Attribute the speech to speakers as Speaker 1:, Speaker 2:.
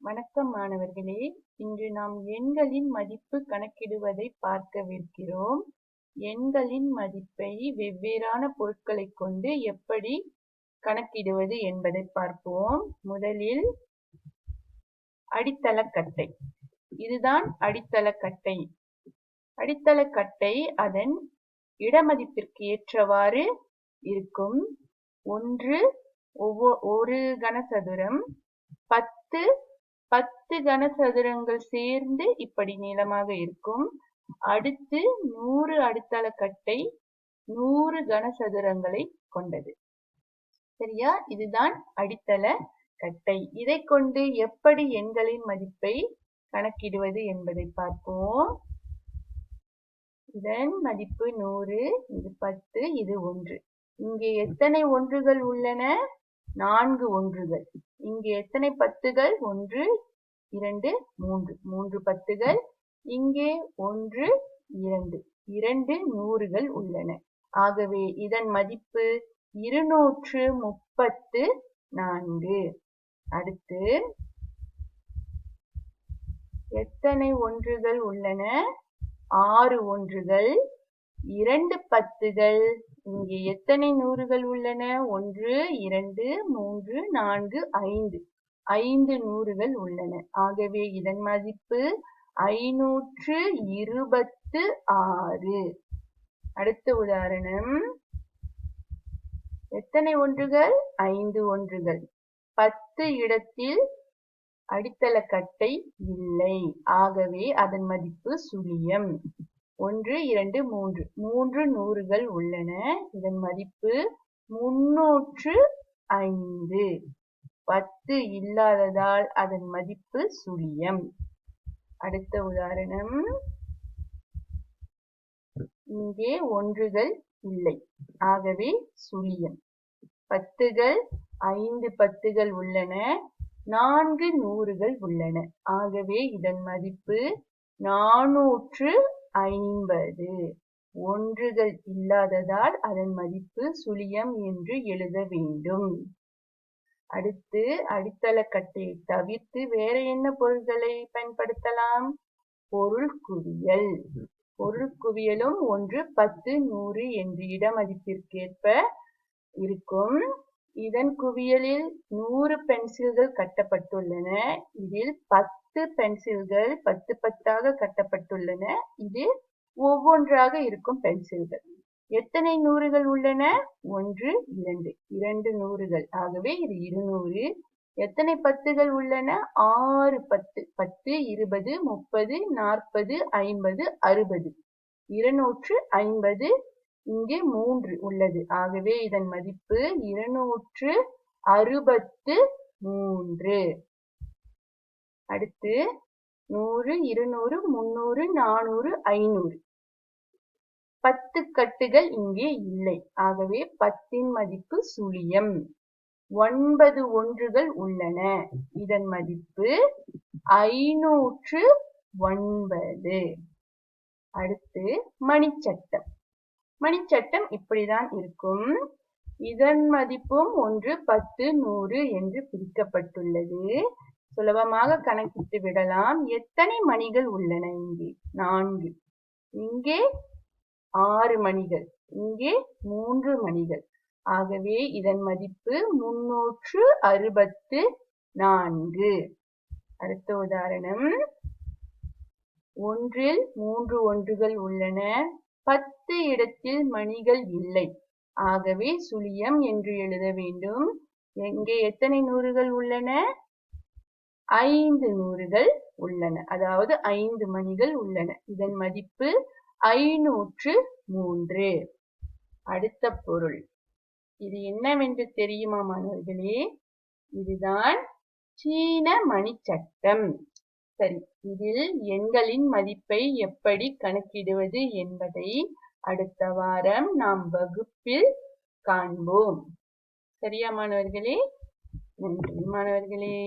Speaker 1: வணக்கம் மாணவர்களே, இன்று நாம் எண்களின் மதிப்பு கணக்கிடுவதை பார்க்கவிருக்கிறோம். எண்களின் மதிப்பை வெவ்வேறான பொருட்களைக் கொண்டு எப்படி கணக்கிடுவது என்பதை பார்ப்போம். முதலில் அடித்தளக்கட்டை. இதுதான் அடித்தளக்கட்டை. அடித்தளக்கட்டை அதன் இடமதிப்பிற்கு ஏற்றவாறு இருக்கும். 1 ஒரு கனசதுரம், 10 கனசதுரங்கள் சேர்ந்து இப்படி நீளமாக இருக்கும். அடுத்து 100 அடித்தளக்கட்டை 100 கனசதுரங்களை கொண்டது. சரியா? இதுதான் அடித்தளக்கட்டை. இதை கொண்டு எப்படி எண்களின் மதிப்பை கணக்கிடுவது என்பதை பார்ப்போம். இதன் மதிப்பு 100, இது 10, இது 1. இங்கே எத்தனை ஒன்றுகள் உள்ளன? 4 ஒன்றுகள். இங்கே எத்தனை 10கள்? 1, 2, 3. 3 10கள். இங்கே 1, 2. 2 100கள் உள்ளன. ஆகவே இதன் மதிப்பு 234. அடுத்து எத்தனை ஒன்றுகள் உள்ளன? 6 ஒன்றுகள், 2 10கள். இங்கே எத்தனை 100கள் உள்ளன? 1, 2, 3, 4, 5. 5 100கள் உள்ளன. ஆகவே இதன் மதிப்பு 526. அடுத்த உதாரணம். எத்தனை ஒன்றுகள்? 5 ஒன்றுகள். 10 இடத்தில் அடித்தளக்கட்டை இல்லை. ஆகவே அதன் மதிப்பு சுழியம். 1, 2, 3. 3 100கள் உள்ளன. இதன் மதிப்பு 305. 10 இல்லாததால் அதன் மதிப்பு சுழியம். அடுத்த உதாரணம். இங்கே ஒன்றுகள் இல்லை. ஆகவே சுழியம். 10கள், 5 10கள் உள்ளன. 4 100கள் உள்ளன. ஆகவே இதன் மதிப்பு 450. ஒன்றுகள் இல்லாததால் அதன் மதிப்பு சுழியம் என்று எழுத வேண்டும். அடுத்து அடித்தளக்கட்டையை தவிர்த்து வேற என்ன பொருள்களை பயன்படுத்தலாம்? பொருள் குவியல். பொருள் குவியலும் 1, 10, 100 என்று இடமதிப்பிற்கேற்ப இருக்கும். இதன் குவியலில் 100 பென்சில்கள் கட்டப்பட்டுள்ளன. இதில் 10 பென்சில்கள் 10 10ஆக கட்டப்பட்டுள்ளன. இது ஒவ்வொன்றாக இருக்கும் பென்சில்கள். எத்தனை 100கள் உள்ளன? 1, 2. 2 100கள். ஆகவே இது 200. எத்தனை 10கள் உள்ளன? 6 10. 10, 20, 30, 40, 50, 60. 250. இங்கே 3 உள்ளது. ஆகவே இதன் மதிப்பு 263. அடுத்து 100, 200, 300, 400, 500. 10 கட்டுகள் இங்கே இல்லை. ஆகவே 10இன் மதிப்பு சுழியம். 9 ஒன்றுகள் உள்ளன. இதன் மதிப்பு 509. அடுத்து மணிச்சட்டம். மணிச்சட்டம் இப்படிதான் இருக்கும். இதன் மதிப்பும் 1, 10, 100 என்று பிரிக்கப்பட்டுள்ளது. சுலபமாக கணக்கிட்டு விடலாம். எத்தனை மணிகள் உள்ளன? இங்கே 4. இங்கே 6 மணிகள். இங்கே 3 மணிகள். ஆகவே இதன் மதிப்பு 364. அடுத்த உதாரணம். ஒன்றில் 3 ஒன்றுகள் உள்ளன. 10 இடத்தில் மணிகள் இல்லை. ஆகவே சுழியம் என்று எழுத வேண்டும். இங்கே எத்தனை 100கள் உள்ளன? 5 100கள் உள்ளன. அதாவது 5 மணிகள் உள்ளன. இதன் மதிப்பு 503. அடுத்த பொருள். இது என்னவென்று தெரியுமா மாணவர்களே? இதுதான் சீன மணிச்சட்டம். சரி, இதில் எண்களின் மதிப்பை எப்படி கணக்கிடுவது என்பதை அடுத்த வாரம் நாம் வகுப்பில் காண்போம். சரியா மாணவர்களே? நன்றி மாணவர்களே.